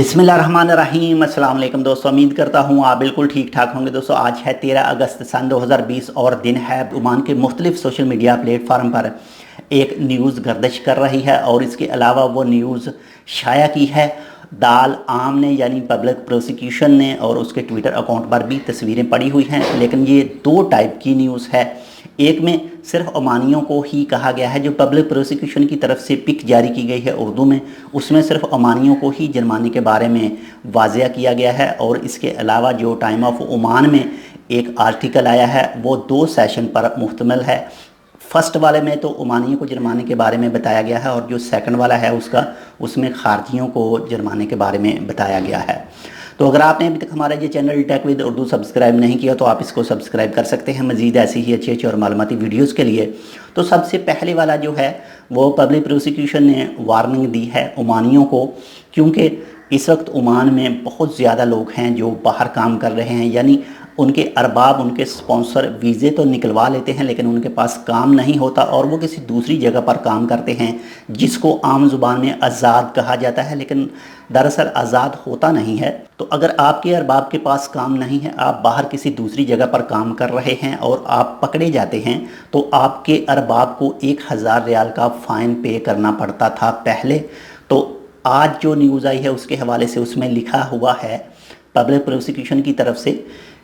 बिस्मिल्लाहिर्रहमानिर्रहीम। अस्सलाम वालेकुम दोस्तों, उम्मीद करता हूँ आप बिल्कुल ठीक ठाक होंगे। दोस्तों आज है 13 अगस्त सन 2020 और दिन है ओमान के मुख्तलिफ सोशल मीडिया प्लेटफार्म पर एक न्यूज़ गर्दिश कर रही है और इसके अलावा वो न्यूज़ शाया की है दाल आम ने यानी पब्लिक प्रोसिक्यूशन ने, और उसके ट्विटर अकाउंट पर भी तस्वीरें पड़ी हुई हैं। लेकिन ये दो टाइप की न्यूज़ है। एक में सिर्फ ओमानियों को ही कहा गया है, जो पब्लिक प्रोसिक्यूशन की तरफ से पिक जारी की गई है उर्दू में, उसमें सिर्फ ओमानियों को ही जुर्माने के बारे में वाज़िया किया गया है। और इसके अलावा जो टाइम ऑफ ओमान में एक आर्टिकल आया है वो दो सेशन पर मुश्तमिल है। फ़र्स्ट वाले में तो ओमानियों को जुर्माने के बारे में बताया गया है और जो सेकंड वाला है उसमें खारजियों को जुर्माने के बारे में बताया गया है। तो अगर आपने अभी तक हमारा ये channel tech with Urdu subscribe नहीं किया तो आप इसको सब्सक्राइब कर सकते हैं मज़ीद ऐसी ही अच्छी और मालूमाती वीडियोज़ के लिए। तो सबसे पहले वाला जो है वो पब्लिक प्रोसिक्यूशन ने वार्निंग दी है ओमानियों को, क्योंकि इस वक्त ओमान में बहुत ज़्यादा लोग हैं जो बाहर काम कर रहे हैं, यानी उनके अरबाब उनके स्पॉन्सर वीज़े तो निकलवा लेते हैं लेकिन उनके पास काम नहीं होता और वो किसी दूसरी जगह पर काम करते हैं जिसको आम ज़ुबान में आज़ाद कहा जाता है, लेकिन दरअसल आज़ाद होता नहीं है। तो अगर आपके अरबाब के पास काम नहीं है, आप बाहर किसी दूसरी जगह पर काम कर रहे हैं और आप पकड़े जाते हैं तो आपके अरबाब को 1000 रियाल का फ़ाइन पे करना पड़ता था पहले। तो आज जो न्यूज़ आई है उसके हवाले से उसमें लिखा हुआ है पब्लिक प्रोसिक्यूशन की तरफ से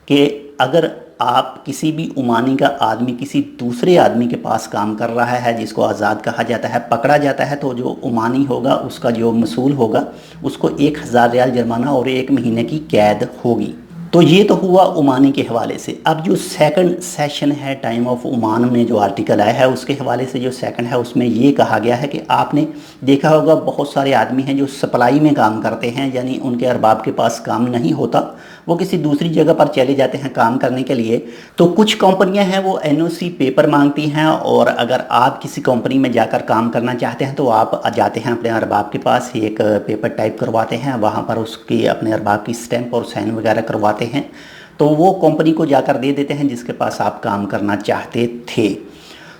कि अगर आप किसी भी ओमानी का आदमी किसी दूसरे आदमी के पास काम कर रहा है जिसको आज़ाद कहा जाता है, पकड़ा जाता है, तो जो ओमानी होगा उसका जो मसूल होगा उसको 1000 रियाल जुर्माना और 1 महीने की कैद होगी। तो ये तो हुआ ओमानी के हवाले से। अब जो सेकंड सेशन है टाइम ऑफ ओमान में जो आर्टिकल आया है उसके हवाले से जो सेकंड है उसमें ये कहा गया है कि आपने देखा होगा बहुत सारे आदमी हैं जो सप्लाई में काम करते हैं, यानी उनके अरबाब के पास काम नहीं होता, वो किसी दूसरी जगह पर चले जाते हैं काम करने के लिए। तो कुछ कंपनियां हैं वो एनओसी पेपर मांगती हैं और अगर आप किसी कंपनी में जाकर काम करना चाहते हैं तो आप जाते हैं अपने अरबाब के पास, एक पेपर टाइप करवाते हैं, वहाँ पर उसकी अपने अरबाब की स्टैंप और साइन वगैरह करवाते हैं, तो वो कंपनी को जाकर दे देते हैं जिसके पास आप काम करना चाहते थे।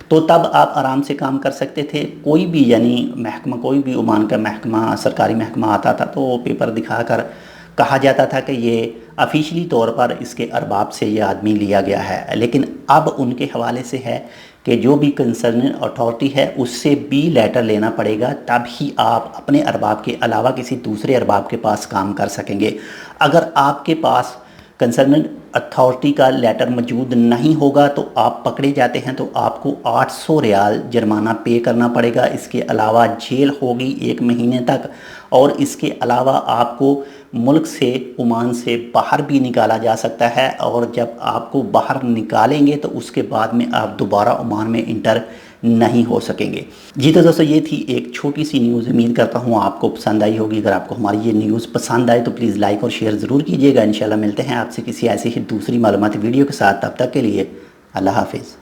तो तब आप आराम से काम कर सकते थे। कोई भी यानी महकमा, कोई भी ओमान का महकमा, सरकारी महकमा आता था तो वो पेपर दिखाकर कहा जाता था कि ये ऑफिशियली तौर पर इसके अरबाब से ये आदमी लिया गया है। लेकिन अब उनके हवाले से है कि जो भी कंसर्न अथॉरिटी है उससे भी लेटर लेना पड़ेगा, तब ही आप अपने अरबाब के अलावा किसी दूसरे अरबाब के पास काम कर सकेंगे। अगर आपके पास कंसर्न अथॉरिटी का लेटर मौजूद नहीं होगा तो आप पकड़े जाते हैं तो आपको 800 रियाल जुर्माना पे करना पड़ेगा। इसके अलावा जेल होगी 1 महीने तक और इसके अलावा आपको मुल्क से, ओमान से बाहर भी निकाला जा सकता है और जब आपको बाहर निकालेंगे तो उसके बाद में आप दोबारा ओमान में इंटर नहीं हो सकेंगे। जी तो दोस्तों ये थी एक छोटी सी न्यूज़, उम्मीद करता हूँ आपको पसंद आई होगी। अगर आपको हमारी ये न्यूज़ पसंद आए तो प्लीज़ लाइक और शेयर ज़रूर कीजिएगा। इंशाल्लाह मिलते हैं आपसे किसी ऐसी ही दूसरी मालूमाती वीडियो के साथ। तब तक के लिए अल्लाह हाफिज़।